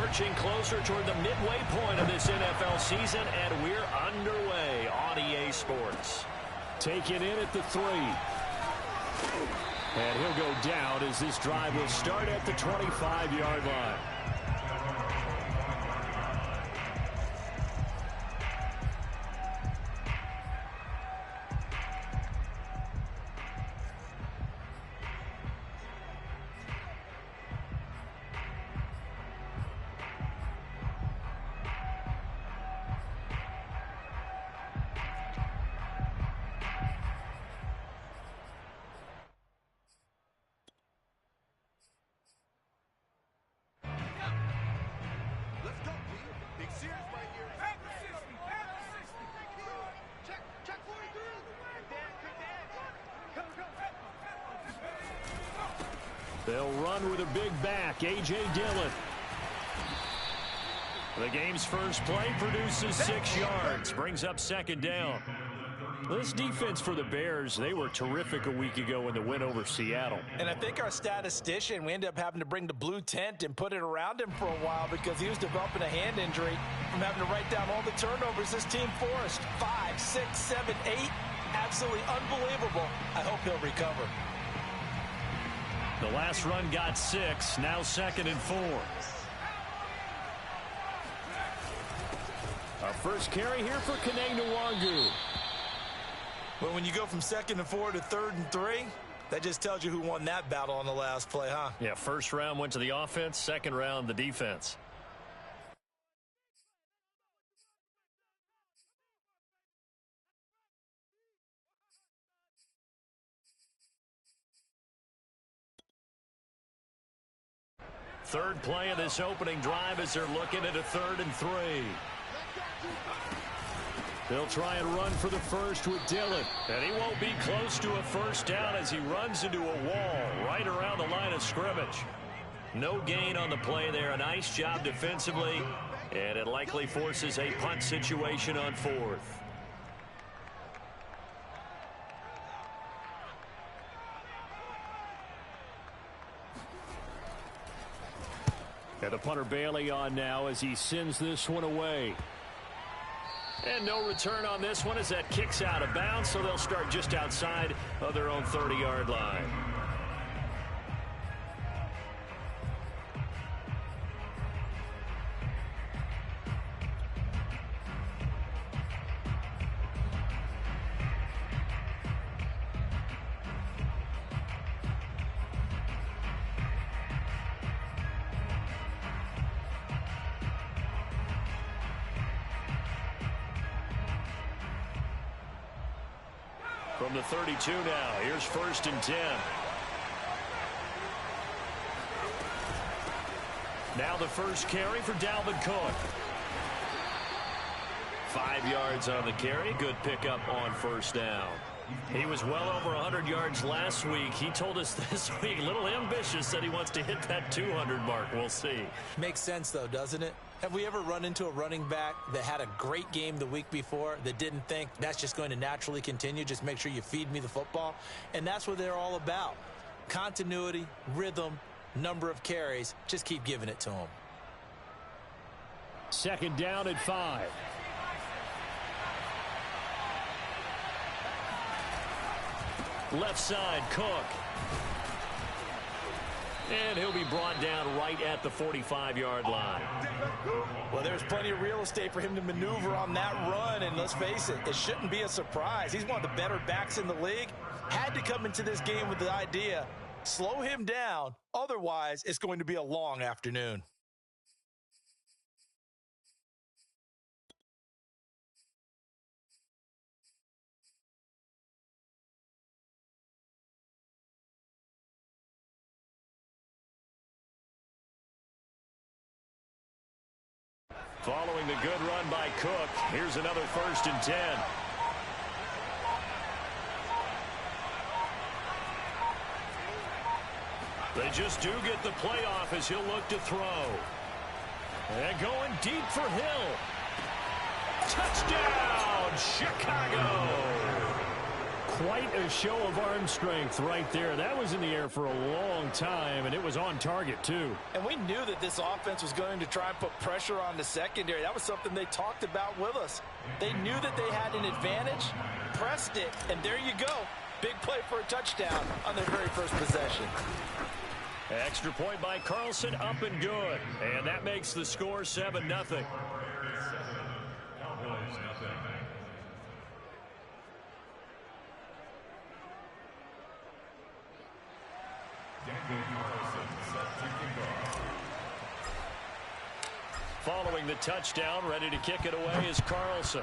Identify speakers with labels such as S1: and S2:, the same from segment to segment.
S1: Marching closer toward the midway point of this NFL season, and we're underway on EA Sports. Taken in at the 3. And he'll go down as this drive will start at the 25-yard line. They'll run with a big back, A.J. Dillon. The game's first play produces 6 yards, brings up second down. This defense for the Bears, they were terrific a week ago in the win over Seattle.
S2: And I think our statistician, we ended up having to bring the blue tent and put it around him for a while because he was developing a hand injury from having to write down all the turnovers this team forced. 5, 6, 7, 8. Absolutely unbelievable. I hope he'll recover.
S1: The last run got 6, now 2nd and 4. Our first carry here for Kene Nwangu.
S2: But when you go from 2nd and 4 to 3rd and 3, that just tells you who won that battle on the last play, huh?
S1: Yeah, first round went to the offense, second round the defense. Third play of this opening drive as they're looking at a 3rd and 3. They'll try and run for the first with Dillon. And he won't be close to a first down as he runs into a wall right around the line of scrimmage. No gain on the play there. A nice job defensively. And it likely forces a punt situation on 4th. And the punter Bailey on now as he sends this one away. And no return on this one as that kicks out of bounds, so they'll start just outside of their own 30-yard line. From the 32 now, here's 1st and 10. Now the first carry for Dalvin Cook. 5 yards on the carry. Good pickup on first down. He was well over 100 yards last week. He told us this week, a little ambitious, that he wants to hit that 200 mark. We'll see.
S2: Makes sense, though, doesn't it? Have we ever run into a running back that had a great game the week before that didn't think that's just going to naturally continue? Just make sure you feed me the football. And that's what they're all about. Continuity, rhythm, number of carries. Just keep giving it to them.
S1: 2nd down at 5. Left side, Cook. And he'll be brought down right at the 45-yard line.
S2: Well, there's plenty of real estate for him to maneuver on that run, and let's face it, it shouldn't be a surprise. He's one of the better backs in the league. Had to come into this game with the idea, slow him down, otherwise it's going to be a long afternoon.
S1: Following the good run by Cook, here's another 1st and 10. They just do get the playoff as he'll look to throw. And going deep for Hill. Touchdown, Chicago! Quite a show of arm strength right there. That was in the air for a long time, and it was on target, too.
S2: And we knew that this offense was going to try and put pressure on the secondary. That was something they talked about with us. They knew that they had an advantage, pressed it, and there you go. Big play for a touchdown on their very first possession.
S1: Extra point by Carlson, up and good. And that makes the score 7-0. Following the touchdown, ready to kick it away is Carlson.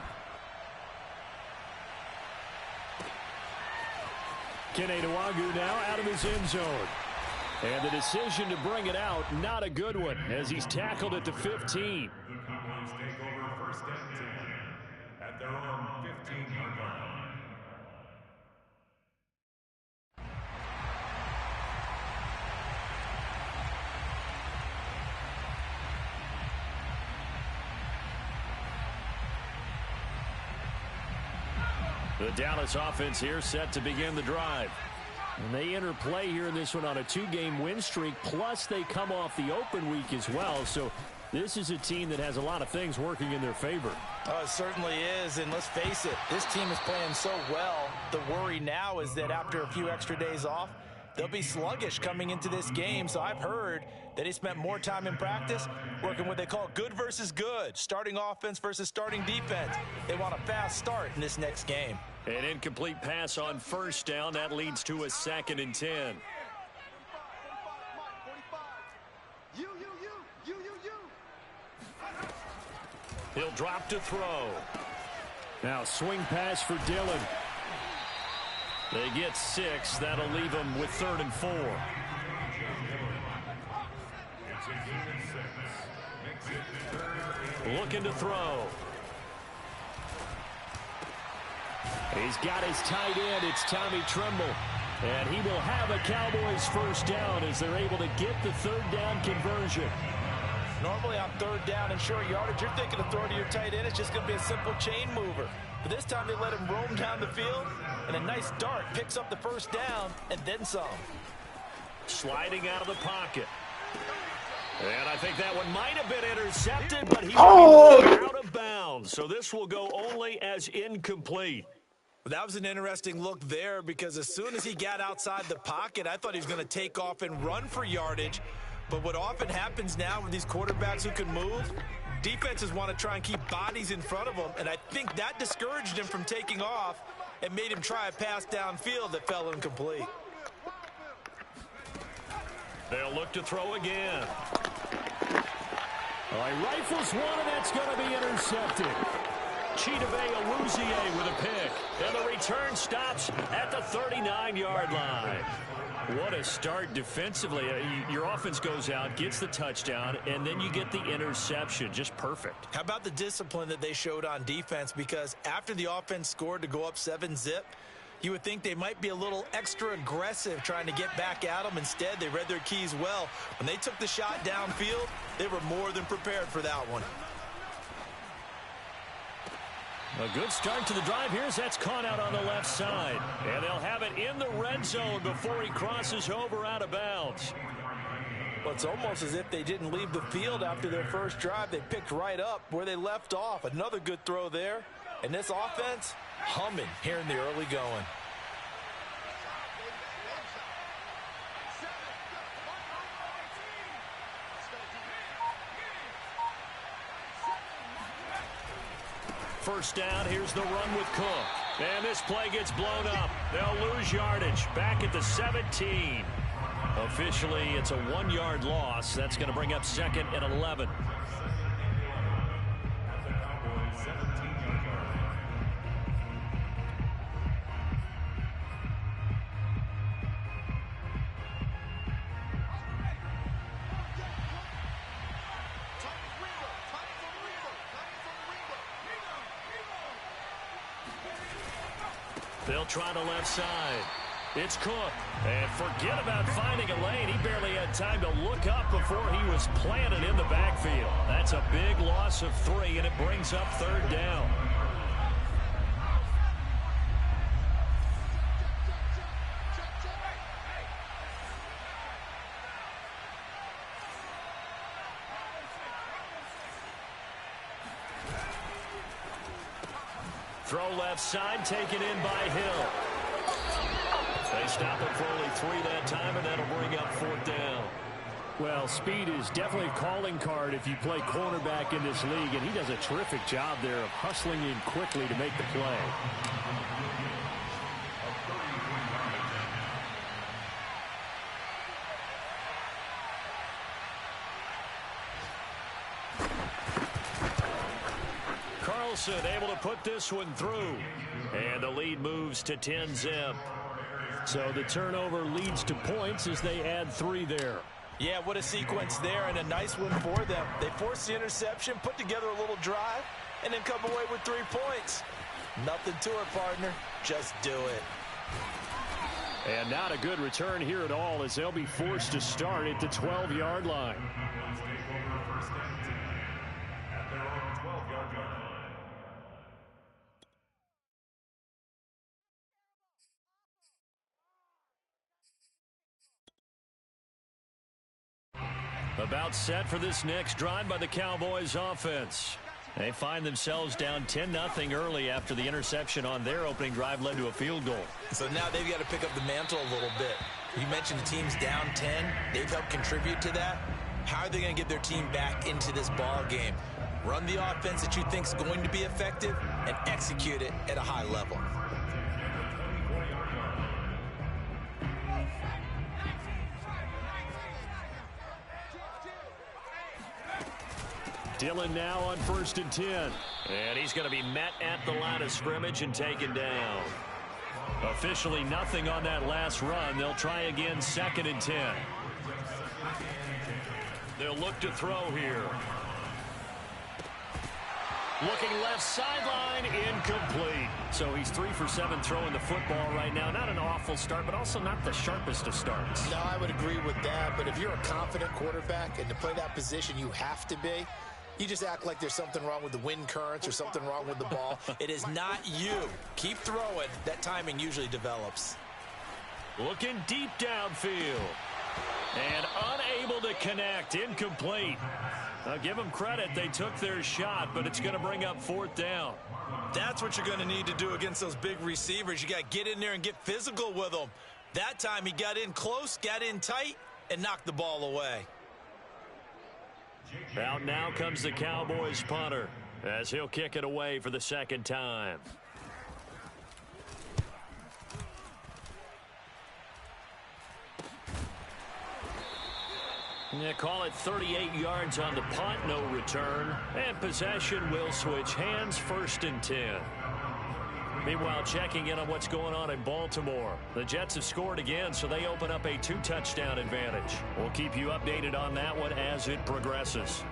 S1: Kene Nwangwu now out of his end zone. And the decision to bring it out, not a good one, as he's tackled at the 15.
S3: At their own 15-yard line.
S1: The Dallas offense here set to begin the drive. And they enter play here in this one on a 2-game win streak, plus they come off the open week as well. So this is a team that has a lot of things working in their favor.
S2: Oh, it certainly is, and let's face it, this team is playing so well. The worry now is that after a few extra days off, they'll be sluggish coming into this game. So I've heard that he spent more time in practice working what they call good versus good, starting offense versus starting defense. They want a fast start in this next game.
S1: An incomplete pass on first down. That leads to a 2nd and 10. He'll drop to throw. Now swing pass for Dillon. They get 6. That'll leave them with 3rd and 4. Looking to throw. He's got his tight end. It's Tommy Tremble. And he will have a Cowboys first down as they're able to get the 3rd down conversion.
S2: Normally on 3rd down and short yardage, you're thinking of throwing to your tight end. It's just going to be a simple chain mover. But this time they let him roam down the field, and a nice dart picks up the first down and then some.
S1: Sliding out of the pocket. And I think that one might have been intercepted, but he out of bounds. So this will go only as incomplete.
S2: That was an interesting look there because as soon as he got outside the pocket, I thought he was going to take off and run for yardage. But what often happens now with these quarterbacks who can move, defenses want to try and keep bodies in front of them, and I think that discouraged him from taking off and made him try a pass downfield that fell incomplete.
S1: They'll look to throw again. All right, rifles one, and that's going to be intercepted. Chidobe Awuzie with a pick. And the return stops at the 39-yard line. What a start defensively. Your offense goes out, gets the touchdown, and then you get the interception. Just perfect.
S2: How about the discipline that they showed on defense? Because after the offense scored to go up 7-zip, you would think they might be a little extra aggressive trying to get back at them. Instead, they read their keys well. When they took the shot downfield, they were more than prepared for that one.
S1: A good start to the drive here as that's caught out on the left side. And they'll have it in the red zone before he crosses over out of bounds.
S2: Well, it's almost as if they didn't leave the field after their first drive. They picked right up where they left off. Another good throw there. And this offense, humming here in the early going.
S1: First down, here's the run with Cook. And this play gets blown up. They'll lose yardage back at the 17. Officially, it's a 1-yard loss. That's going to bring up 2nd and 11. They'll try the left side. It's Cook. And forget about finding a lane. He barely had time to look up before he was planted in the backfield. That's a big loss of 3, and it brings up 3rd down. throw left side, taken in by Hill. They stop it for only 3 that time, and that'll bring up 4th down.
S4: Well, speed is definitely a calling card if you play cornerback in this league, and he does a terrific job there of hustling in quickly to make the play.
S1: Carlson able to put this one through, and the lead moves to 10-zip.
S4: So the turnover leads to points as they add 3 there.
S2: Yeah, what a sequence there, and a nice one for them. They force the interception, put together a little drive, and then come away with 3 points. Nothing to it, partner. Just do it.
S4: And not a good return here at all as they'll be forced to start at the 12-yard line.
S1: About set for this next drive by the Cowboys offense. They find themselves down 10-0 early after the interception on their opening drive led to a field goal.
S2: So now they've got to pick up the mantle a little bit. You mentioned the team's down 10. They've helped contribute to that. How are they going to get their team back into this ball game? Run the offense that you think is going to be effective and execute it at a high level.
S4: Dillon now on 1st and 10.
S1: And he's going to be met at the line of scrimmage and taken down. Officially nothing on that last run. They'll try again 2nd and 10. They'll look to throw here. Looking left sideline, incomplete. So he's 3 for 7 throwing the football right now. Not an awful start, but also not the sharpest of starts.
S5: No, I would agree with that. But if you're a confident quarterback and to play that position, you have to be. You just act like there's something wrong with the wind currents or something wrong with the ball.
S2: It is not you. Keep throwing. That timing usually develops.
S1: Looking deep downfield. And unable to connect. Incomplete. Now give them credit. They took their shot, but it's going to bring up 4th down.
S2: That's what you're going to need to do against those big receivers. You got to get in there and get physical with them. That time he got in close, got in tight, and knocked the ball away.
S1: Out now comes the Cowboys punter as he'll kick it away for the 2nd time. They call it 38 yards on the punt, no return. And possession will switch hands, 1st and 10. Meanwhile, checking in on what's going on in Baltimore. The Jets have scored again, so they open up a 2-touchdown advantage. We'll keep you updated on that one as it progresses.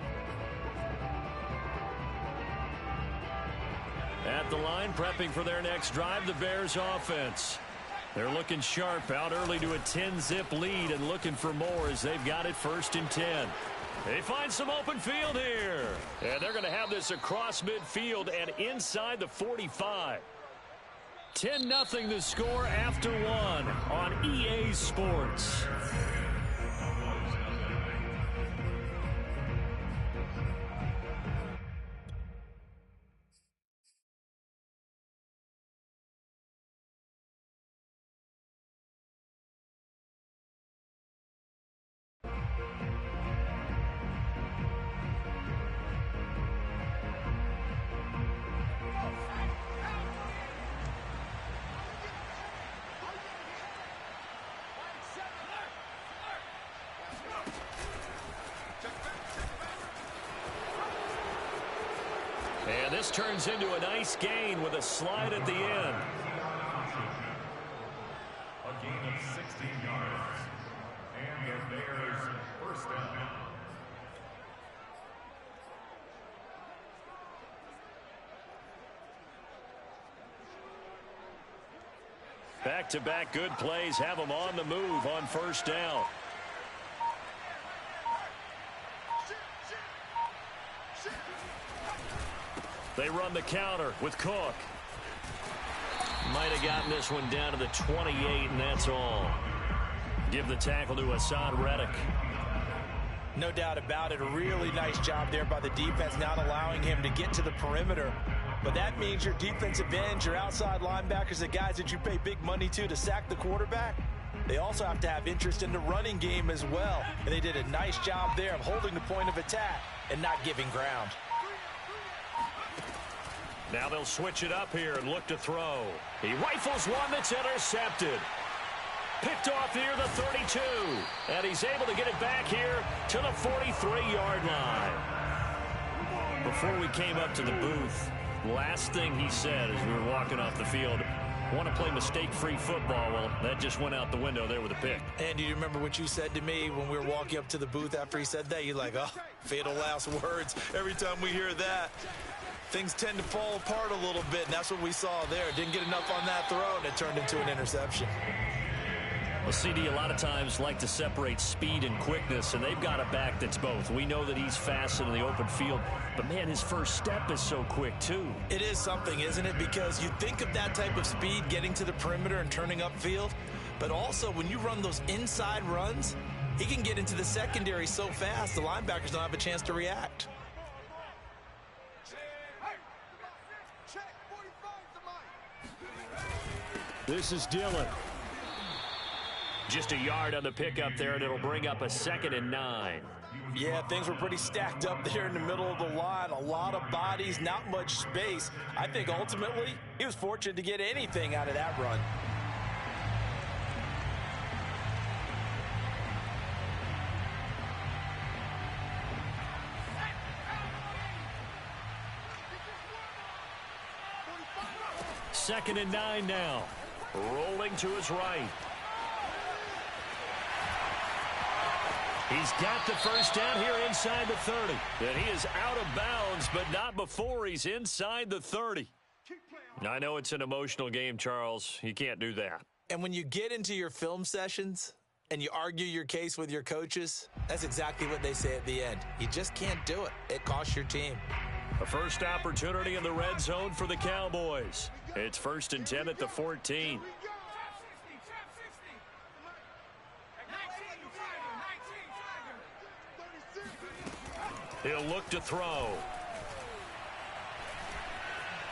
S1: At the line, prepping for their next drive, the Bears offense. They're looking sharp, out early to a 10-zip lead and looking for more as they've got it 1st and 10. They find some open field here. And they're going to have this across midfield and inside the 45. 10-0 the score after 1 on EA Sports. And this turns into a nice gain with a slide at the end.
S3: A gain of 16 yards. And the Bears 1st down.
S1: Back-to-back good plays have them on the move on 1st down. They run the counter with Cook. Might have gotten this one down to the 28, and that's all. Give the tackle to Hassan Reddick.
S2: No doubt about it. A really nice job there by the defense, not allowing him to get to the perimeter. But that means your defensive ends, your outside linebackers, the guys that you pay big money to sack the quarterback, they also have to have interest in the running game as well. And they did a nice job there of holding the point of attack and not giving ground.
S1: Now they'll switch it up here and look to throw. He rifles one that's intercepted. Picked off near the 32. And he's able to get it back here to the 43-yard line. Before we came up to the booth, last thing he said as we were walking off the field, want to play mistake-free football. Well, that just went out the window there with a pick.
S2: And do you remember what you said to me when we were walking up to the booth after he said that? You're like, oh, fatal last words. Every time we hear that, things tend to fall apart a little bit, and that's what we saw there. Didn't get enough on that throw, and it turned into an interception.
S1: Well, CD a lot of times like to separate speed and quickness, and they've got a back that's both. We know that he's fast in the open field, but, man, his first step is so quick, too.
S2: It is something, isn't it? Because you think of that type of speed getting to the perimeter and turning upfield, but also when you run those inside runs, he can get into the secondary so fast the linebackers don't have a chance to react.
S4: This is Dillon.
S1: Just a yard on the pickup there, and it'll bring up a 2nd and 9.
S2: Yeah, things were pretty stacked up there in the middle of the line. A lot of bodies, not much space. I think ultimately he was fortunate to get anything out of that run.
S1: Second and 9 now. Rolling to his right. He's got the first down here inside the 30. And he is out of bounds, but not before he's inside the 30. I know it's an emotional game, Charles. You can't do that.
S2: And when you get into your film sessions and you argue your case with your coaches, that's exactly what they say at the end. You just can't do it. It costs your team.
S1: A first opportunity in the red zone for the Cowboys. It's 1st and 10 at the 14. He'll look to throw.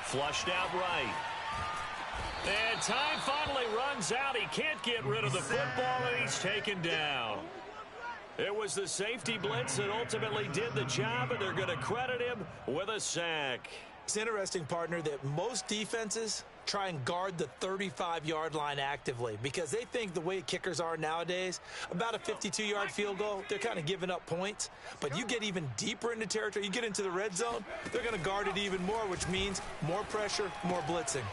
S1: Flushed out right. And time finally runs out. He can't get rid of the football, and he's taken down. It was the safety blitz that ultimately did the job, and they're going to credit him with a sack.
S2: It's interesting, partner, that most defenses try and guard the 35-yard line actively because they think the way kickers are nowadays, about a 52-yard field goal, they're kind of giving up points. But you get even deeper into territory, you get into the red zone, they're going to guard it even more, which means more pressure, more blitzing.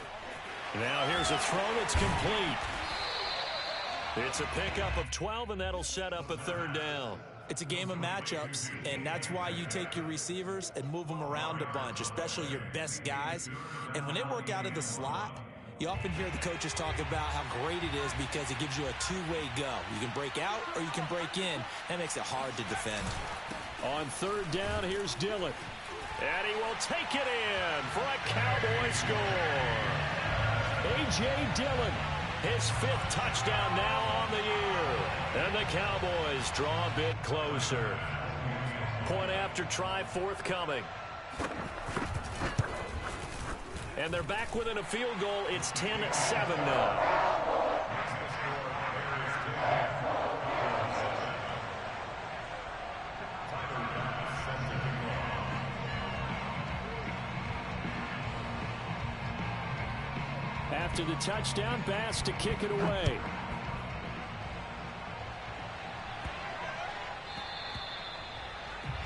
S1: Now here's a throw that's complete. It's a pickup of 12, and that'll set up a 3rd down.
S2: It's a game of matchups, and that's why you take your receivers and move them around a bunch, especially your best guys. And when they work out of the slot, you often hear the coaches talk about how great it is because it gives you a two-way go. You can break out or you can break in. That makes it hard to defend.
S4: On 3rd down, here's Dillon.
S1: And he will take it in for a Cowboy score. A.J. Dillon, his 5th touchdown now on the year. And the Cowboys draw a bit closer. Point after try forthcoming. And they're back within a field goal. It's 10-7 now.
S4: After the touchdown pass to kick it away.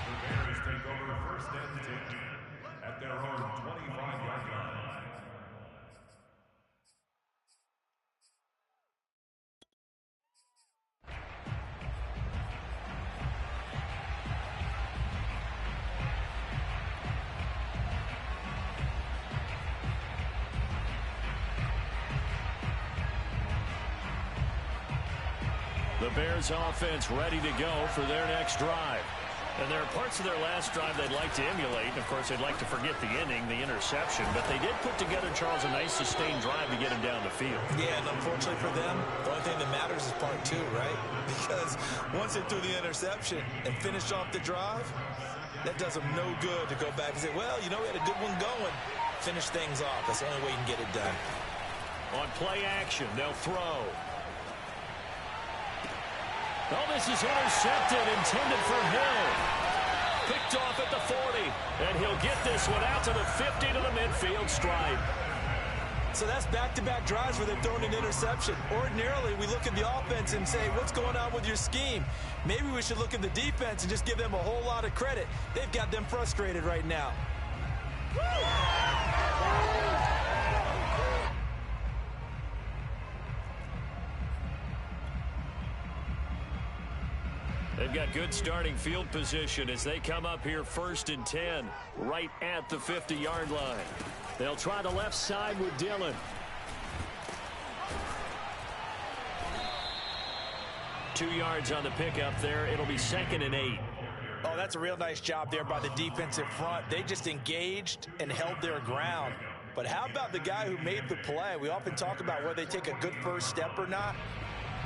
S3: The Bears take over 1st and 10 at their own 25-yard line.
S1: The Bears offense ready to go for their next drive. And there are parts of their last drive they'd like to emulate. Of course, they'd like to forget the ending, the interception. But they did put together, Charles, a nice sustained drive to get him down the field.
S2: Yeah, and unfortunately for them, the only thing that matters is part 2, right? Because once they threw the interception and finished off the drive, that does them no good to go back and say, well, you know, we had a good one going. finish things off. That's the only way you can get it done.
S1: On play action, they'll throw. Oh, this is intercepted, intended for Hill. Picked off at the 40, and he'll get this one out to the 50 to the midfield stripe.
S2: So that's back-to-back drives where they've thrown an interception. Ordinarily, we look at the offense and say, what's going on with your scheme? Maybe we should look at the defense and just give them a whole lot of credit. They've got them frustrated right now.
S1: They've got good starting field position as they come up here 1st and 10, right at the 50-yard line.
S4: They'll try the left side with Dillon.
S1: 2 yards on the pickup there. It'll be 2nd and 8.
S2: Oh, that's a real nice job there by the defensive front. They just engaged and held their ground. But how about the guy who made the play? We often talk about whether they take a good first step or not.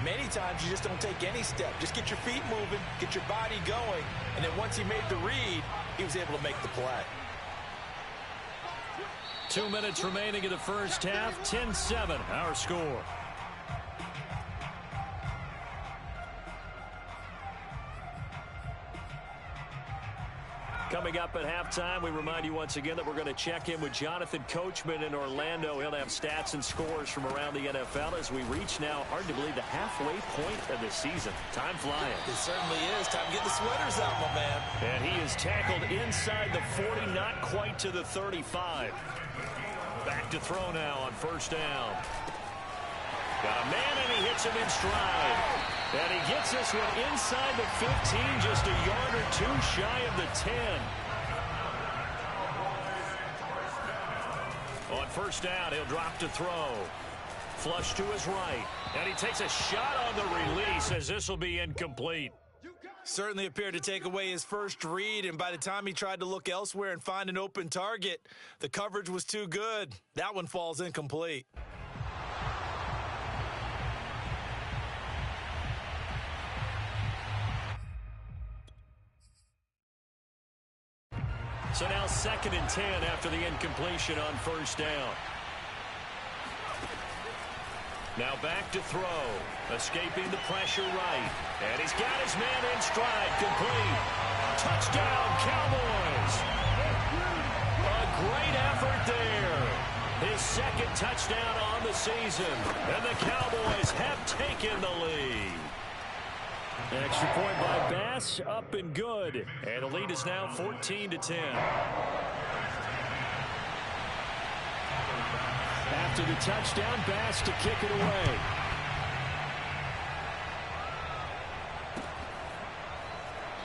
S2: Many times you just don't take any step. Just get your feet moving, get your body going, and then once he made the read, he was able to make the play.
S1: 2 minutes remaining in the first half. 10-7, our score. Coming up at halftime, we remind you once again that we're going to check in with Jonathan Coachman in Orlando. He'll have stats and scores from around the NFL as we reach now, hard to believe, the halfway point of the season. Time flying.
S2: It certainly is. Time to get the sweaters out, my man.
S1: And he is tackled inside the 40, not quite to the 35. Back to throw now on 1st down. Got a man, and he hits him in stride. And he gets this one inside the 15, just a yard or two shy of the 10. On 1st down, he'll drop to throw. Flush to his right. And he takes a shot on the release as this will be incomplete.
S2: Certainly appeared to take away his first read, and by the time he tried to look elsewhere and find an open target, the coverage was too good. That one falls incomplete.
S1: So now 2nd and 10 after the incompletion on 1st down. Now back to throw. Escaping the pressure right. And he's got his man in stride. Complete. Touchdown, Cowboys. A great effort there. His 2nd touchdown on the season. And the Cowboys have taken the lead.
S4: Extra point by Bass, up and good.
S1: And the lead is now 14-10.
S4: After the touchdown, Bass to kick it away.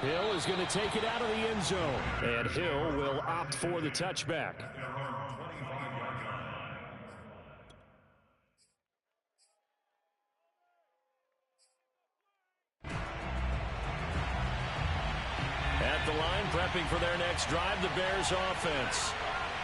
S4: Hill is going to take it out of the end zone. And Hill will opt for the touchback.
S1: At the line, prepping for their next drive, the Bears offense.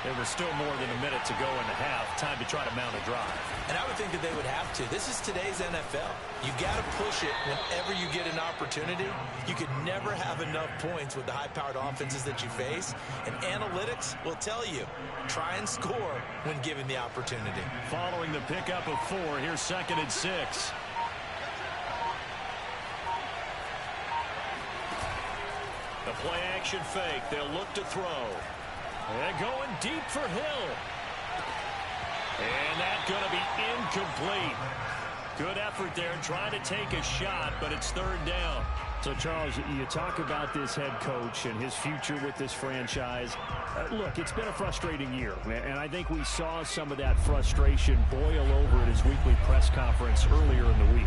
S1: There was still more than a minute to go in the half. Time to try to mount a drive.
S2: And I would think that they would have to. This is today's NFL. You got to push it whenever you get an opportunity. You could never have enough points with the high-powered offenses that you face. And analytics will tell you, try and score when given the opportunity.
S1: Following the pickup of 4, here's 2nd and 6. The play action fake. They'll look to throw. And going deep for Hill. And that's going to be incomplete. Good effort there trying to take a shot, but it's 3rd down.
S4: So, Charles, you talk about this head coach and his future with this franchise. Look, it's been a frustrating year, and I think we saw some of that frustration boil over at his weekly press conference earlier in the week.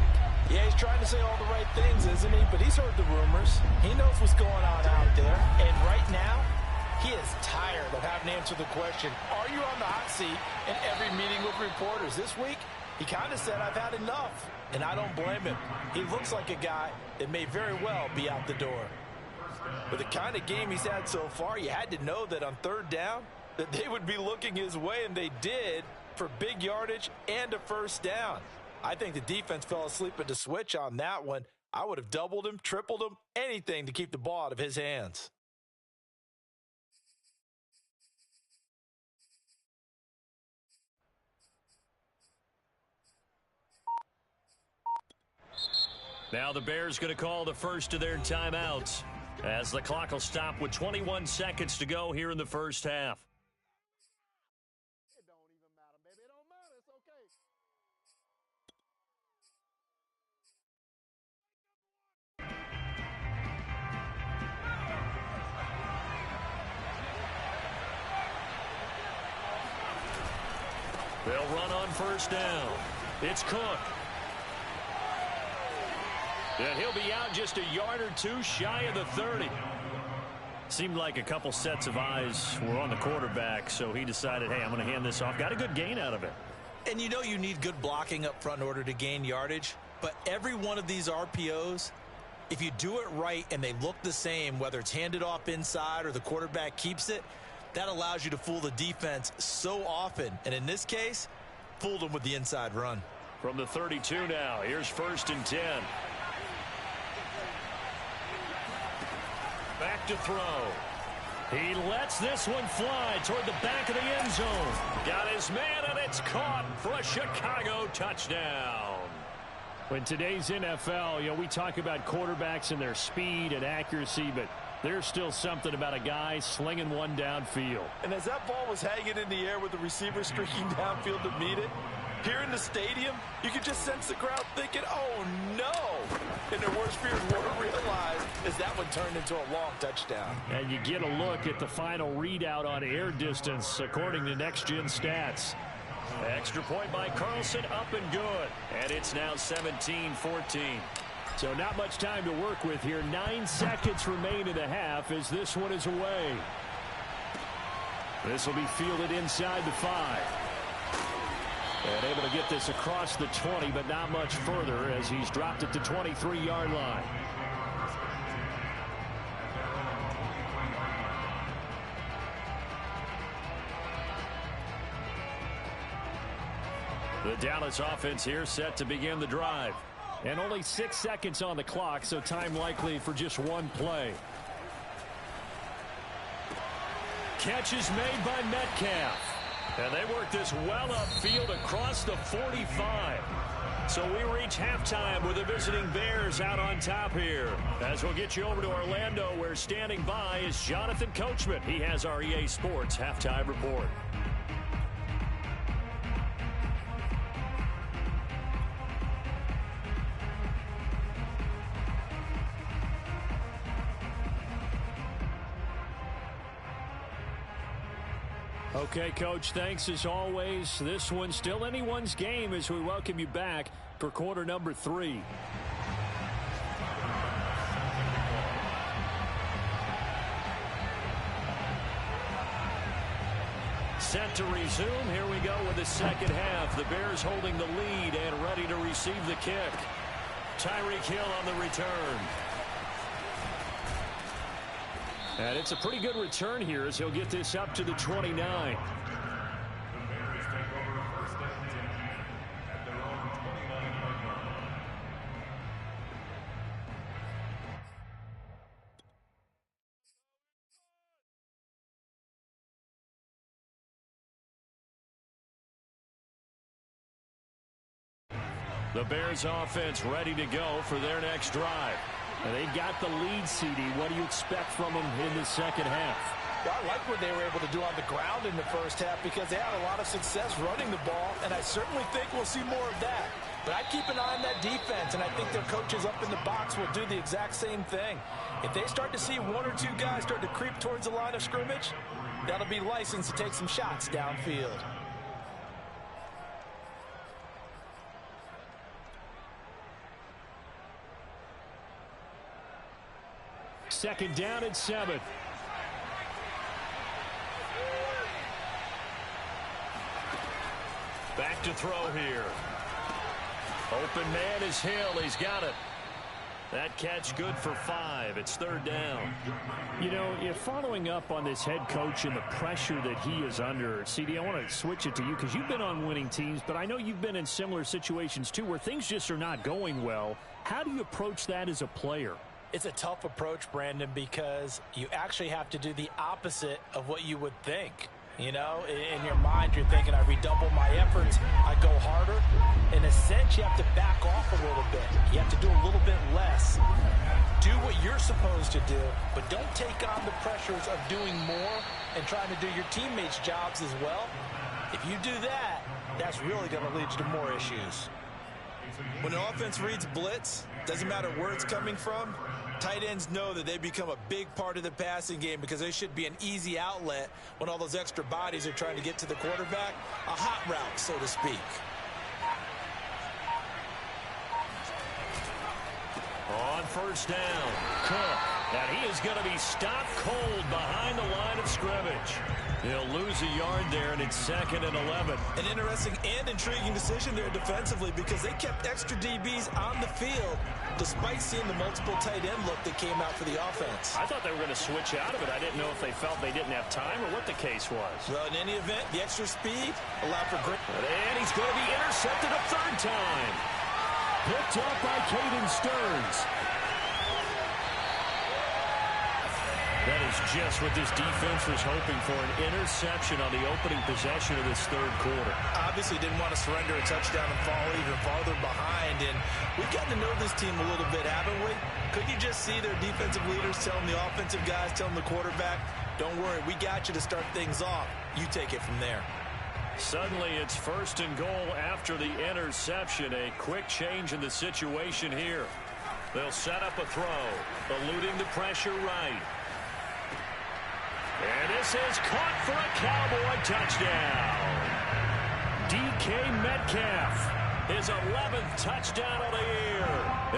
S2: Yeah, he's trying to say all the right things, isn't he? But he's heard the rumors. He knows what's going on out there. And right now, he is tired of having to answer the question, are you on the hot seat in every meeting with reporters? This week, he kind of said, I've had enough. And I don't blame him. He looks like a guy that may very well be out the door. With the kind of game he's had so far, you had to know that on 3rd down, that they would be looking his way, and they did, for big yardage and a 1st down. I think the defense fell asleep at the switch on that one. I would have doubled him, tripled him, anything to keep the ball out of his hands.
S1: Now the Bears going to call the first of their timeouts as the clock will stop with 21 seconds to go here in the first half.
S6: It don't even matter, baby. It don't matter. It's okay.
S1: They'll run on first down. It's Cook. And he'll be out just a yard or two shy of the 30. Seemed like a couple sets of eyes were on the quarterback, so he decided, hey, I'm going to hand this off. Got a good gain out of it.
S2: And you know you need good blocking up front in order to gain yardage, but every one of these RPOs, if you do it right and they look the same, whether it's handed off inside or the quarterback keeps it, that allows you to fool the defense so often. And in this case, fooled them with the inside run.
S1: From the 32 now, here's 1st and 10. Back to throw. He lets this one fly toward the back of the end zone. Got his man, and it's caught for a Chicago touchdown.
S4: In today's NFL, we talk about quarterbacks and their speed and accuracy, but there's still something about a guy slinging one downfield.
S7: And as that ball was hanging in the air with the receiver streaking downfield to meet it, here in the stadium, you could just sense the crowd thinking, oh, no. And their worst fears weren't realized as that one turned into a long touchdown.
S4: And you get a look at the final readout on air distance, according to Next Gen Stats.
S1: Extra point by Carlson, up and good. And it's now 17-14.
S4: So not much time to work with here. 9 seconds remain in the half as this one is away. This will be fielded inside the 5. And able to get this across the 20, but not much further as he's dropped it to 23-yard line.
S1: The Dallas offense here set to begin the drive.
S4: And only 6 seconds on the clock, so time likely for just one play.
S1: Catch is made by Metcalf. And they work this well upfield across the 45. So we reach halftime with the visiting Bears out on top here. As we'll get you over to Orlando, where standing by is Jonathan Coachman. He has our EA Sports halftime report.
S4: Okay, Coach, thanks as always. This one's still anyone's game as we welcome you back for quarter number 3.
S1: Set to resume. Here we go with the second half. The Bears holding the lead and ready to receive the kick. Tyreek Hill on the return.
S4: And it's a pretty good return here as he'll get this up to the 29.
S3: The Bears take over 1st and 10 at their own 29-yard line.
S1: The Bears offense ready to go for their next drive.
S4: And they got the lead, CD. What do you expect from them in the second half?
S5: I like what they were able to do on the ground in the first half because they had a lot of success running the ball, and I certainly think we'll see more of that. But I keep an eye on that defense, and I think their coaches up in the box will do the exact same thing. If they start to see 1 or 2 guys start to creep towards the line of scrimmage, that'll be licensed to take some shots downfield.
S4: Second down and 7.
S1: Back to throw here. Open man is Hill. He's got it. That catch good for 5. It's 3rd down.
S4: You know, if following up on this head coach and the pressure that he is under, CD, I want to switch it to you because you've been on winning teams, but I know you've been in similar situations too where things just are not going well. How do you approach that as a player?
S5: It's a tough approach, Brandon, because you actually have to do the opposite of what you would think. You know, in your mind, you're thinking, I redouble my efforts, I go harder. In a sense, defense, you have to back off a little bit. You have to do a little bit less. Do what you're supposed to do, but don't take on the pressures of doing more and trying to do your teammates' jobs as well. If you do that, that's really going to lead you to more issues.
S2: When the offense reads blitz, doesn't matter where it's coming from, tight ends know that they become a big part of the passing game because they should be an easy outlet when all those extra bodies are trying to get to the quarterback. A hot route, so to speak.
S1: On first down, Cook. And he is going to be stopped cold behind the line of scrimmage. He'll lose a yard there, and it's 2nd and 11.
S2: An interesting and intriguing decision there defensively because they kept extra DBs on the field despite seeing the multiple tight end look that came out for the offense.
S4: I thought they were going to switch out of it. I didn't know if they felt they didn't have time or what the case was.
S2: Well, in any event, the extra speed allowed for great.
S1: And he's going to be intercepted a third time. Picked up by Caden Stearns. That is just what this defense was hoping for, an interception on the opening possession of this third quarter.
S2: Obviously didn't want to surrender a touchdown and fall even farther behind, and we've gotten to know this team a little bit, haven't we? Couldn't you just see their defensive leaders telling the offensive guys, telling the quarterback, don't worry, we got you to start things off. You take it from there.
S1: Suddenly it's 1st and goal after the interception. A quick change in the situation here. They'll set up a throw, eluding the pressure right. And this is caught for a Cowboy touchdown. DK Metcalf, his 11th touchdown of the year.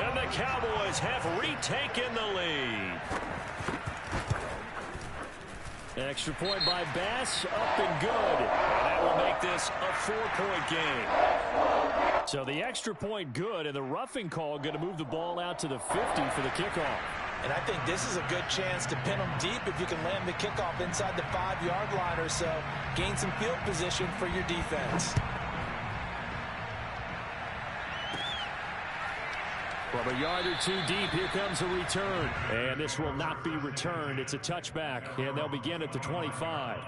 S1: And the Cowboys have retaken the lead. Extra point by Bass, up and good. And that will make this a 4-point game. So the extra point good, and the roughing call going to move the ball out to the 50 for the kickoff.
S5: And I think this is a good chance to pin them deep if you can land the kickoff inside the 5-yard line or so. Gain some field position for your defense.
S4: From a yard or two deep, here comes a return. And this will not be returned. It's a touchback, and they'll begin at the 25.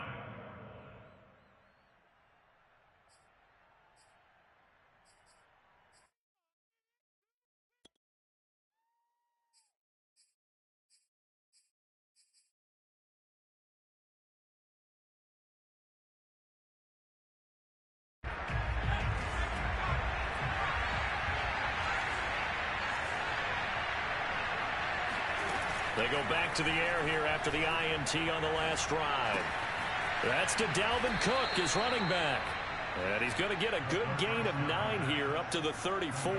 S1: They go back to the air here after the INT on the last drive. That's to Dalvin Cook, his running back. And he's going to get a good gain of 9 here up to the 34.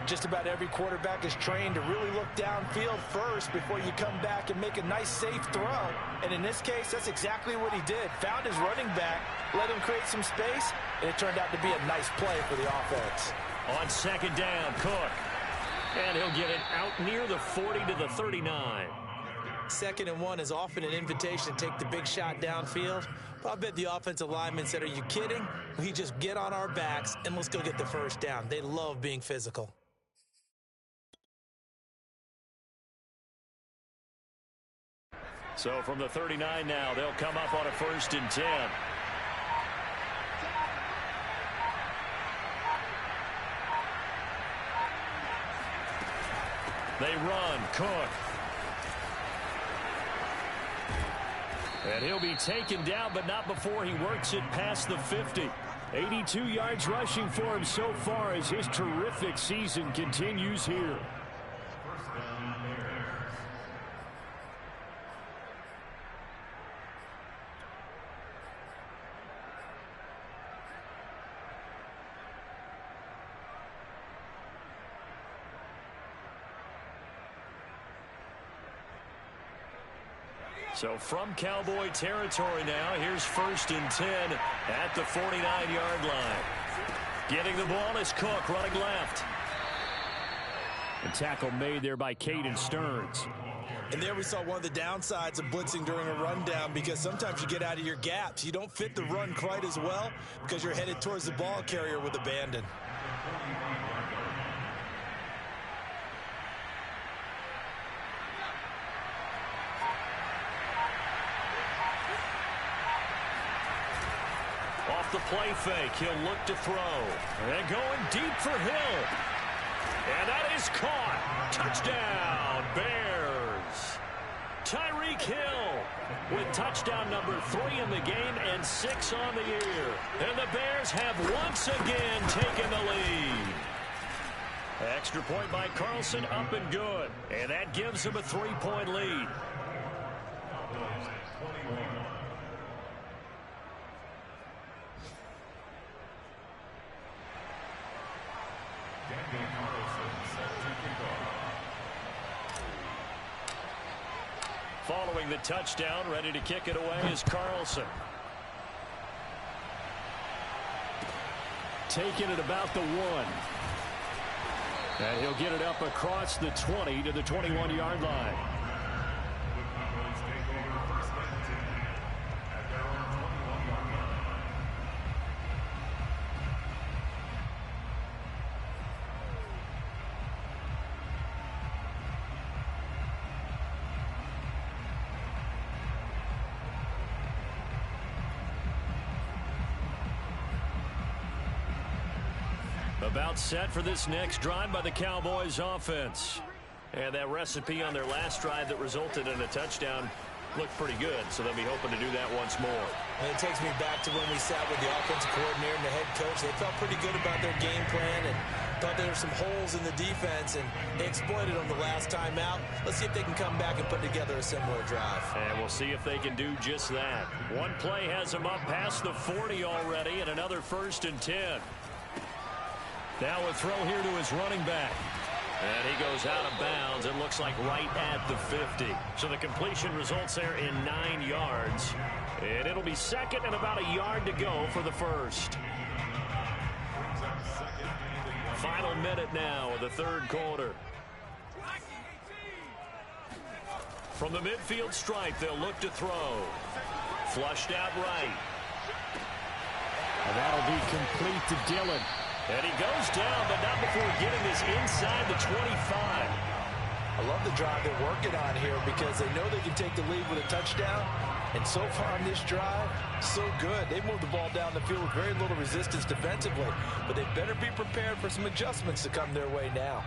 S5: Just about every quarterback is trained to really look downfield first before you come back and make a nice, safe throw. And in this case, that's exactly what he did. Found his running back, let him create some space, and it turned out to be a nice play for the offense.
S1: On 2nd down, Cook. And he'll get it out near the 40 to the 39.
S2: 2nd and 1 is often an invitation to take the big shot downfield. But I bet the offensive lineman said, are you kidding? We just get on our backs and let's go get the first down. They love being physical.
S1: So from the 39 now, they'll come up on a 1st and 10. They run, Cook. And he'll be taken down, but not before he works it past the 50. 82 yards rushing for him so far as his terrific season continues here. So from Cowboy territory now, here's 1st and 10 at the 49-yard line. Getting the ball is Cook running left.
S4: A tackle made there by Caden Stearns.
S2: And there we saw one of the downsides of blitzing during a rundown because sometimes you get out of your gaps. You don't fit the run quite as well because you're headed towards the ball carrier with abandon.
S1: Off the play fake. He'll look to throw. And going deep for Hill. And that is caught. Touchdown, Bears. Tyreek Hill with touchdown number 3 in the game and 6 on the year. And the Bears have once again taken the lead. Extra point by Carlson, up and good. And that gives them a 3-point lead. Following the touchdown, ready to kick it away is Carlson.
S4: Taking it about the 1. And he'll get it up across the 20 to the 21-yard line.
S1: About set for this next drive by the Cowboys offense. And that recipe on their last drive that resulted in a touchdown looked pretty good, so they'll be hoping to do that once more.
S2: And it takes me back to when we sat with the offensive coordinator and the head coach. They felt pretty good about their game plan and thought there were some holes in the defense, and they exploited them the last time out. Let's see if they can come back and put together a similar drive.
S1: And we'll see if they can do just that. One play has them up past the 40 already, and another 1st and 10. Now a throw here to his running back. And he goes out of bounds. It looks like right at the 50. So the completion results there in 9 yards. And it'll be 2nd and about a yard to go for the 1st. Final minute now of the 3rd quarter. From the midfield stripe, they'll look to throw. Flushed out right.
S4: And that'll be complete to Dillon.
S1: And he goes down, but not before getting this inside the 25.
S5: I love the drive they're working on here because they know they can take the lead with a touchdown. And so far on this drive, so good. They moved the ball down the field with very little resistance defensively. But they better be prepared for some adjustments to come their way now.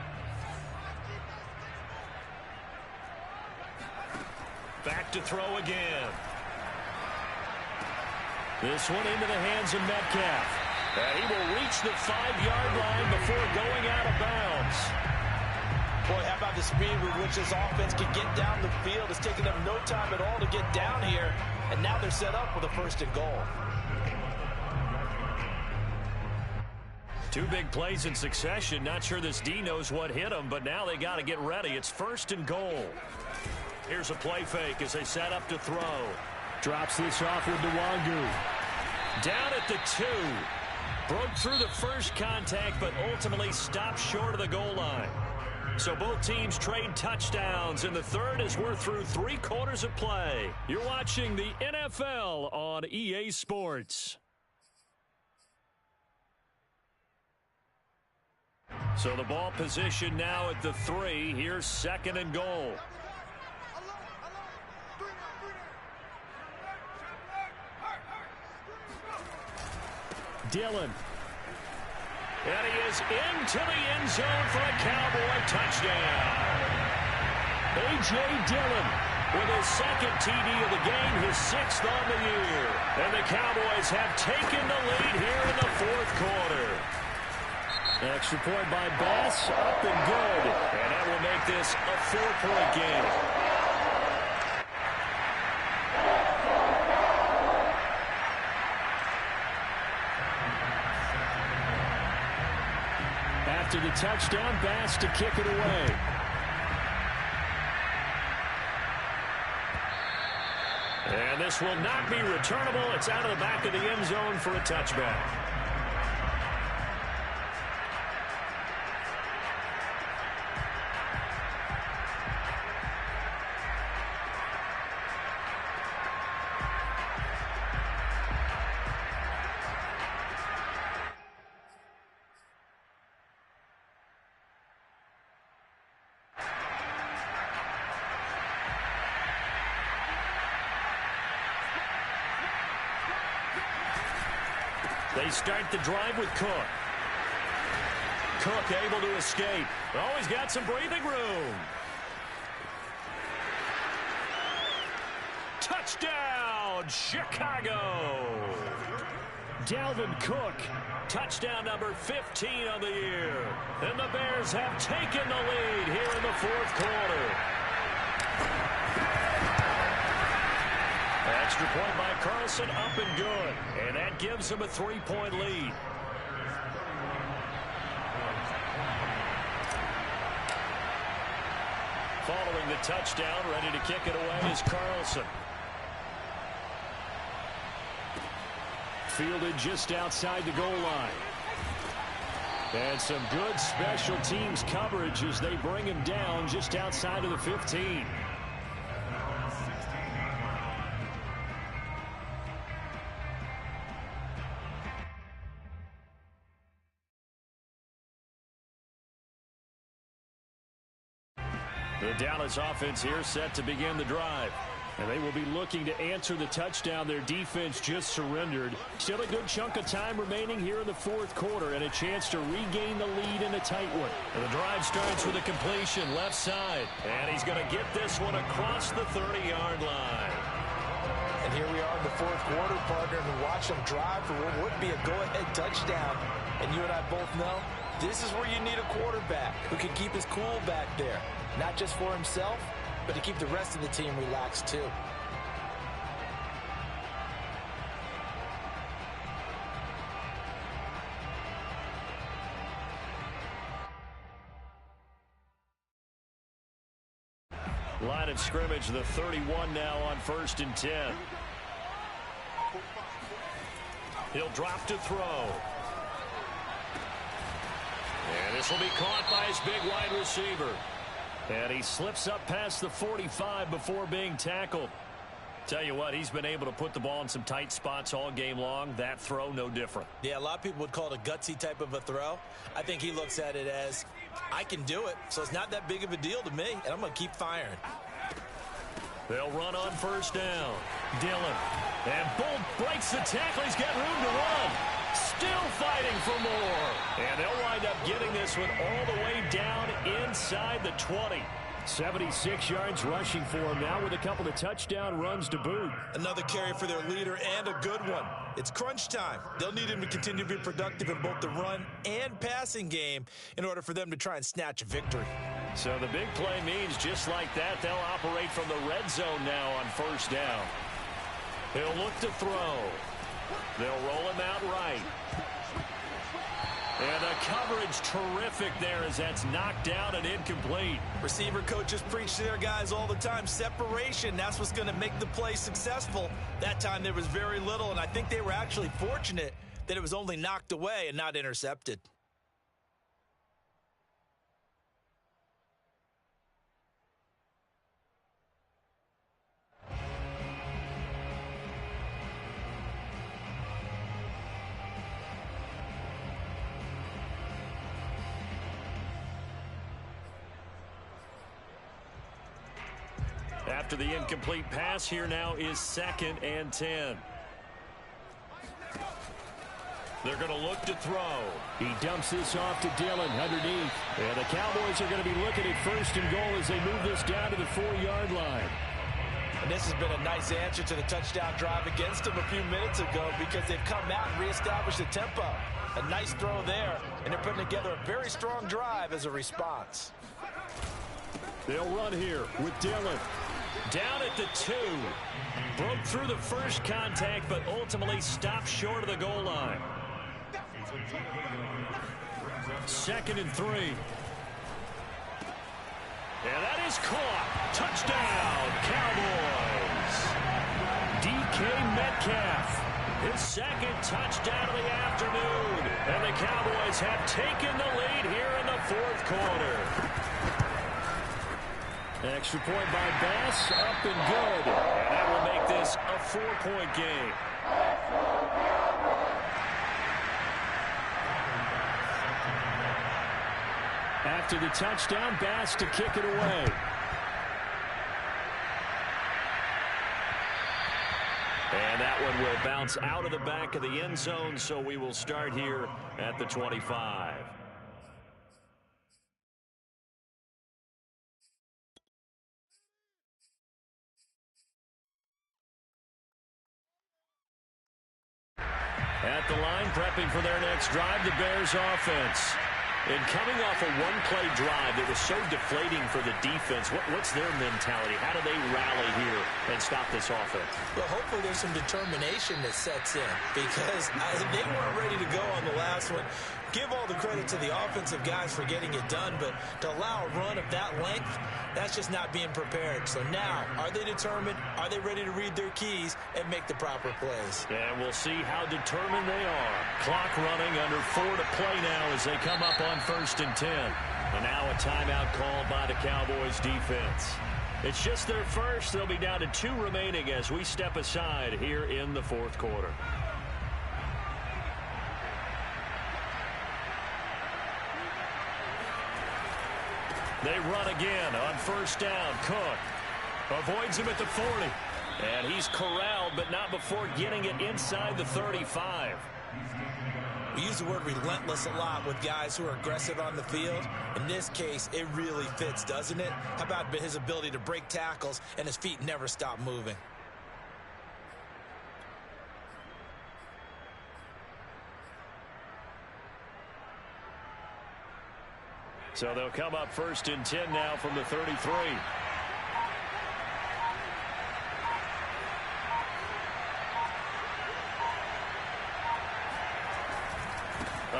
S1: Back to throw again. This one into the hands of Metcalf. And he will reach the 5-yard line before going out of bounds.
S5: Boy, how about the speed with which this offense can get down the field? It's taken them no time at all to get down here. And now they're set up with a 1st and goal.
S1: 2 big plays in succession. Not sure this D knows what hit him, but now they got to get ready. It's 1st and goal. Here's a play fake as they set up to throw.
S4: Drops this off with Nwangu.
S1: Down at the 2. Broke through the first contact, but ultimately stopped short of the goal line. So both teams trade touchdowns, and the 3rd as we're through 3 quarters of play. You're watching the NFL on EA Sports. So the ball position now at the 3. Here's 2nd and goal.
S4: Dillon.
S1: And he is into the end zone for a Cowboy touchdown. A.J. Dillon with his 2nd TD of the game, his 6th on the year. And the Cowboys have taken the lead here in the 4th quarter.
S4: Extra point by Bass, up and good.
S1: And that will make this a 4-point game.
S4: After the touchdown, Bass to kick it away.
S1: And this will not be returnable. It's out of the back of the end zone for a touchback. They start the drive with Cook. Cook able to escape. Oh, he's got some breathing room. Touchdown, Chicago.
S4: Dalvin Cook.
S1: Touchdown number 15 on the year. And the Bears have taken the lead here in the fourth quarter. Extra point by Carlson, up and good. And that gives them a 3-point lead. Following the touchdown, ready to kick it away is Carlson.
S4: Fielded just outside the goal line. And some good special teams coverage as they bring him down just outside of the 15.
S1: The Dallas offense here set to begin the drive.
S4: And they will be looking to answer the touchdown their defense just surrendered. Still a good chunk of time remaining here in the fourth quarter and a chance to regain the lead in a tight one.
S1: And the drive starts with a completion left side. And he's going to get this one across the 30-yard line.
S5: And here we are in the fourth quarter, partner, and watch them drive for what would be a go-ahead touchdown. And you and I both know this is where you need a quarterback who can keep his cool back there. Not just for himself, but to keep the rest of the team relaxed too.
S1: Line of scrimmage, the 31 now on 1st and 10. He'll drop to throw. And this will be caught by his big wide receiver. And he slips up past the 45 before being tackled. Tell you what, he's been able to put the ball in some tight spots all game long. That throw, no different.
S2: Yeah, a lot of people would call it a gutsy type of a throw. I think he looks at it as, I can do it, so it's not that big of a deal to me, and I'm going to keep firing.
S1: They'll run on 1st down. Dillon. And Bolt breaks the tackle. He's got room to run. Still fighting for more. And they'll wind up getting this one all the way down inside the 20.
S4: 76 yards rushing for him now with a couple of touchdown runs to boot.
S2: Another carry for their leader and a good one. It's crunch time. They'll need him to continue to be productive in both the run and passing game in order for them to try and snatch a victory.
S1: So the big play means just like that, they'll operate from the red zone now on 1st down. He'll look to throw. They'll roll him out right. And the coverage terrific there as that's knocked down and incomplete.
S2: Receiver coaches preach to their guys all the time. Separation, that's what's going to make the play successful. That time there was very little, and I think they were actually fortunate that it was only knocked away and not intercepted.
S1: After the incomplete pass, here now is 2nd and 10. They're going to look to throw.
S4: He dumps this off to Dillon underneath. And the Cowboys are going to be looking at 1st and goal as they move this down to the 4-yard line.
S5: And this has been a nice answer to the touchdown drive against them a few minutes ago because they've come out and reestablished the tempo. A nice throw there, and they're putting together a very strong drive as a response.
S4: They'll run here with Dillon.
S1: Down at the 2. Broke through the first contact, but ultimately stopped short of the goal line. 2nd and 3. And that is caught. Touchdown, Cowboys. DK Metcalf. His 2nd touchdown of the afternoon. And the Cowboys have taken the lead here in the 4th quarter.
S4: Extra point by Bass, up and good.
S1: And that will make this a 4-point game.
S4: After the touchdown, Bass to kick it away.
S1: And that that one will bounce out of the back of the end zone, so we will start here at the 25. At the line, prepping for their next drive, the Bears offense. And coming off a one-play drive that was so deflating for the defense, what's their mentality? How do they rally here and stop this offense?
S2: Well, hopefully there's some determination that sets in because they weren't ready to go on the last one. Give all the credit to the offensive guys for getting it done, but to allow a run of that length, that's just not being prepared. So now, are they determined? Are they ready to read their keys and make the proper plays?
S1: And we'll see how determined they are. Clock running, under 4 to play now as they come up on 1st and 10. And now a timeout called by the Cowboys defense. It's just their first. They'll be down to 2 remaining as we step aside here in the 4th quarter. They run again on 1st down. Cook avoids him at the 40. And he's corralled, but not before getting it inside the 35.
S2: We use the word relentless a lot with guys who are aggressive on the field. In this case, it really fits, doesn't it? How about his ability to break tackles and his feet never stop moving?
S1: So they'll come up 1st and 10 now from the 33.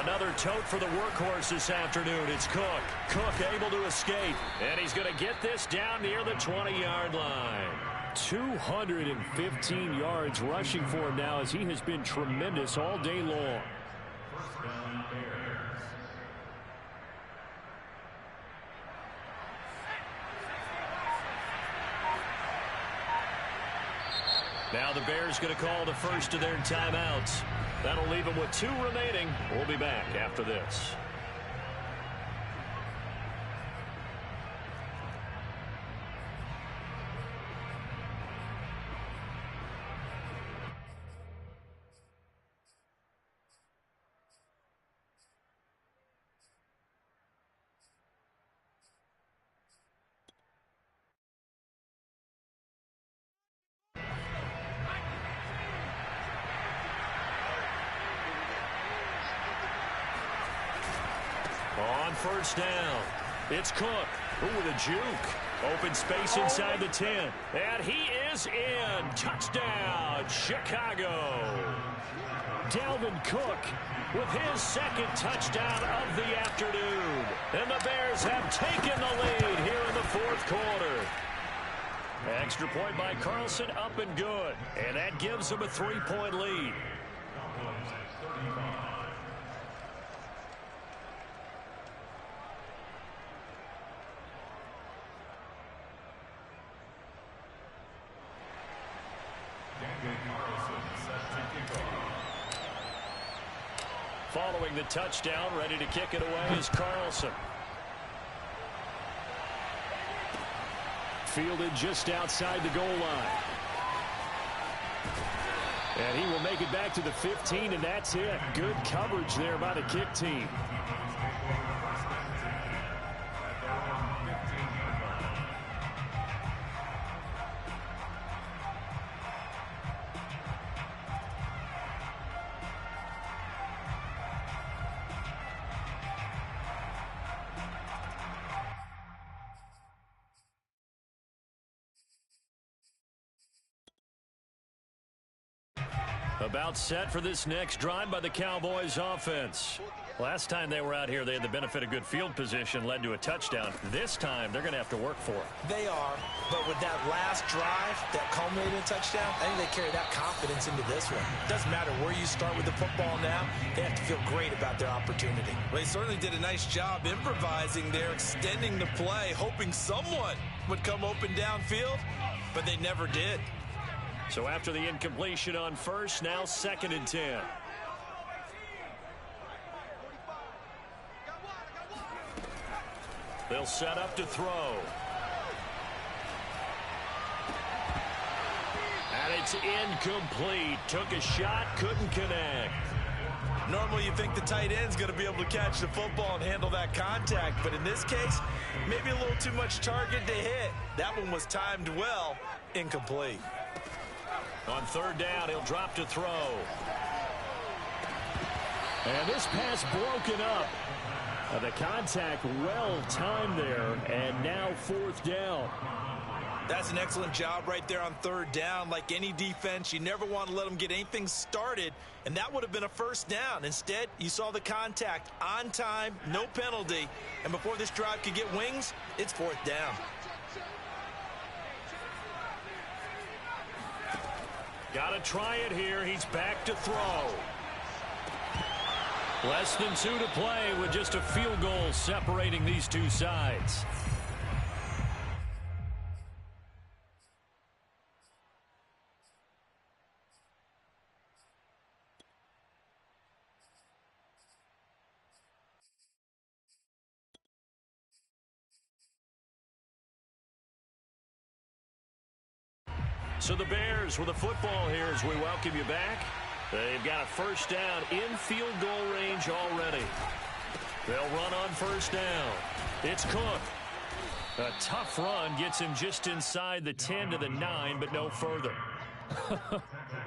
S1: Another tote for the workhorse this afternoon. It's Cook. Cook able to escape. And he's going to get this down near the 20-yard line.
S4: 215 yards rushing for him now as he has been tremendous all day long.
S1: Now the Bears going to call the first of their timeouts. That'll leave them with 2 remaining. We'll be back after this. On 1st down, it's Cook. Ooh, with a juke. Open space inside the 10. And he is in. Touchdown, Chicago.
S4: Dalvin Cook
S1: with his 2nd touchdown of the afternoon. And the Bears have taken the lead here in the 4th quarter. Extra point by Carlson, up and good. And that gives them a 3-point lead. Following the touchdown, ready to kick it away is Carlson.
S4: Fielded just outside the goal line. And he will make it back to the 15, and that's it. Good coverage there by the kick team.
S1: About set for this next drive by the Cowboys offense. Last time they were out here, they had the benefit of good field position, led to a touchdown. This time, they're going to have to work for it.
S2: They are, but with that last drive that culminated in a touchdown, I think they carry that confidence into this one. Doesn't matter where you start with the football now, they have to feel great about their opportunity.
S5: Well, they certainly did a nice job improvising there, extending the play, hoping someone would come open downfield, but they never did.
S1: So after the incompletion on 1st, now 2nd and 10. They'll set up to throw. And he it's incomplete. Took a shot, couldn't connect.
S7: Normally you think the tight end's going to be able to catch the football and handle that contact, but in this case, maybe a little too much target to hit. That one was timed well, incomplete.
S1: On third down, he'll drop to throw.
S4: And this pass broken up. The contact well timed there, and now fourth down.
S7: That's an excellent job right there on third down. Like any defense, you never want to let them get anything started, and that would have been a first down. Instead, you saw the contact on time, no penalty, and before this drive could get wings, it's fourth down.
S1: Got to try it here. He's back to throw. Less than 2 to play with just a field goal separating these two sides. So the Bears with a football here as we welcome you back. They've got a first down in field goal range already. They'll run on first down. It's Cook. A tough run gets him just inside the 10 to the 9, but no further.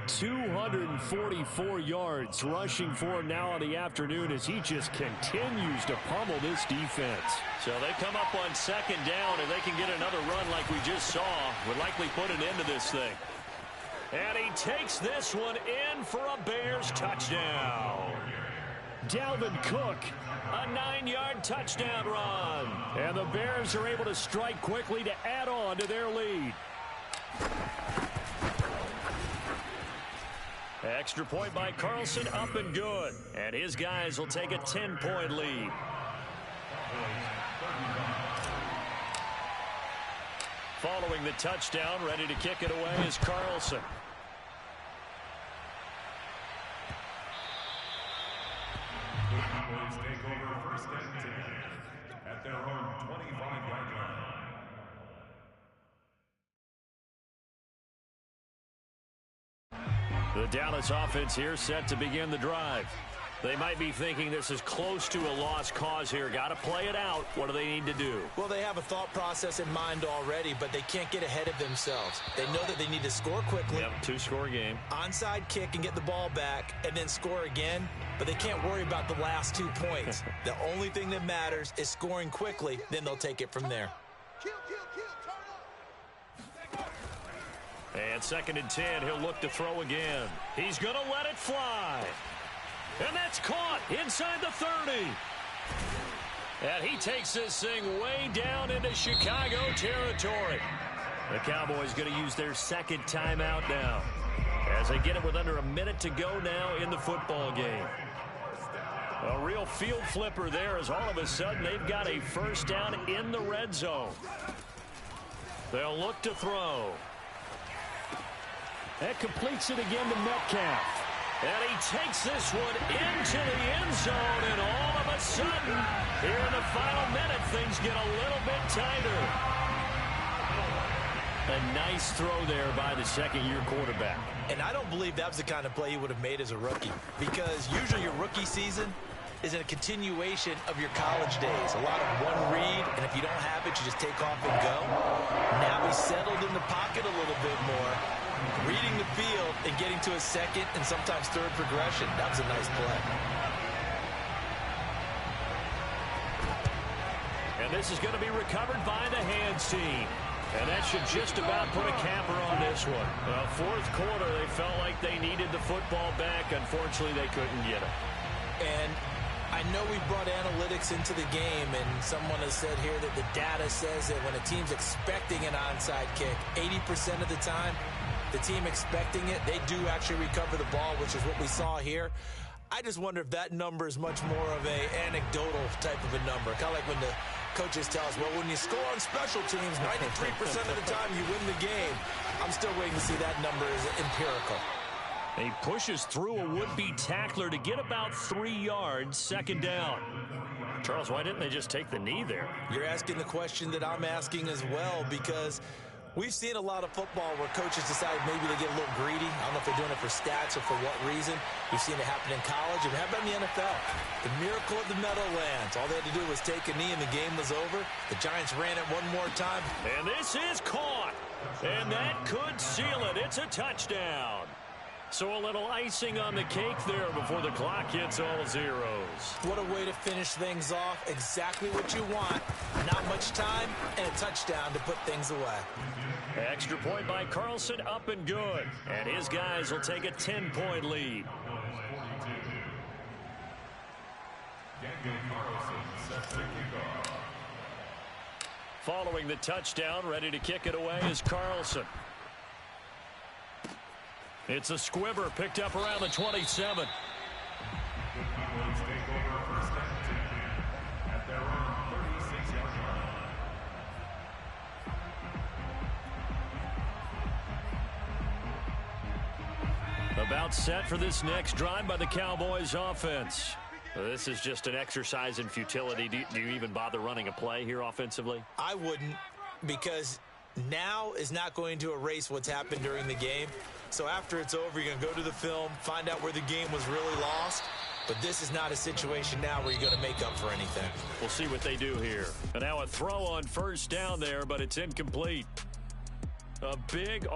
S4: 244 yards rushing for him now in the afternoon as he just continues to pummel this defense.
S1: So they come up on second down, and they can get another run like we just saw. Would likely put an end to this thing. And he takes this one in for a Bears touchdown.
S4: Dalvin Cook.
S1: A 9-yard touchdown run.
S4: And the Bears are able to strike quickly to add on to their lead.
S1: Extra point by Carlson, up and good. And his guys will take a 10-point lead. Following the touchdown, ready to kick it away is Carlson.
S3: Cowboys take over first and 10 at their own 25-yard line.
S1: The Dallas offense here set to begin the drive. They might be thinking this is close to a lost cause here. Got to play it out. What do they need to do?
S2: Well, they have a thought process in mind already, but they can't get ahead of themselves. They know that they need to score quickly.
S1: Yep, 2-score game.
S2: Onside kick and get the ball back and then score again, but they can't worry about the last 2 points. The only thing that matters is scoring quickly, then they'll take it from there.
S1: And second and 10, he'll look to throw again. He's going to let it fly. And that's caught inside the 30. And he takes this thing way down into Chicago territory. The Cowboys going to use their second timeout now as they get it with under a minute to go now in the football game. A real field flipper there as all of a sudden they've got a first down in the red zone. They'll look to throw.
S4: That completes it again to Metcalf.
S1: And he takes this one into the end zone, and all of a sudden, here in the final minute, things get a little bit tighter. A nice throw there by the second-year quarterback.
S2: And I don't believe that was the kind of play he would have made as a rookie, because usually your rookie season is a continuation of your college days. A lot of one read, and if you don't have it, you just take off and go. Now he's settled in the pocket a little bit more, reading the field and getting to a second and sometimes third progression. That was a nice play.
S1: And this is going to be recovered by the hands team. And that should just about put a capper on this one. Well, fourth quarter, they felt like they needed the football back. Unfortunately, they couldn't get it.
S2: And I know we brought analytics into the game, and someone has said here that the data says that when a team's expecting an onside kick, 80% of the time, the team expecting it, they do actually recover the ball, which is what we saw here. I just wonder if that number is much more of a anecdotal type of a number. Kind of like when the coaches tell us, well, when you score on special teams, 93% of the time you win the game. I'm still waiting to see that number is empirical.
S1: He pushes through a would-be tackler to get about 3 yards, second down. Charles, why didn't they just take the knee there?
S2: You're asking the question that I'm asking as well, because We've seen a lot of football where coaches decide maybe they get a little greedy. I don't know if they're doing it for stats or for what reason. We've seen it happen in college. And how about in the NFL? The miracle of the Meadowlands. All they had to do was take a knee and the game was over. The Giants ran it one more time.
S1: And this is caught. And that could seal it. It's a touchdown. So a little icing on the cake there before the clock hits all zeros.
S2: What a way to finish things off. Exactly what you want. Not much time and a touchdown to put things away.
S1: Extra point by Carlson, up and good. And his guys will take a 10-point lead. Following the touchdown, ready to kick it away is Carlson. It's a squibber picked up around the 27. About set for this next drive by the Cowboys offense. This is just an exercise in futility. Do you even bother running a play here offensively?
S2: I wouldn't, because now is not going to erase what's happened during the game. So after it's over, you're going to go to the film, find out where the game was really lost. But this is not a situation now where you're going to make up for anything.
S1: We'll see what they do here. And now a throw on first down there, but it's incomplete. A big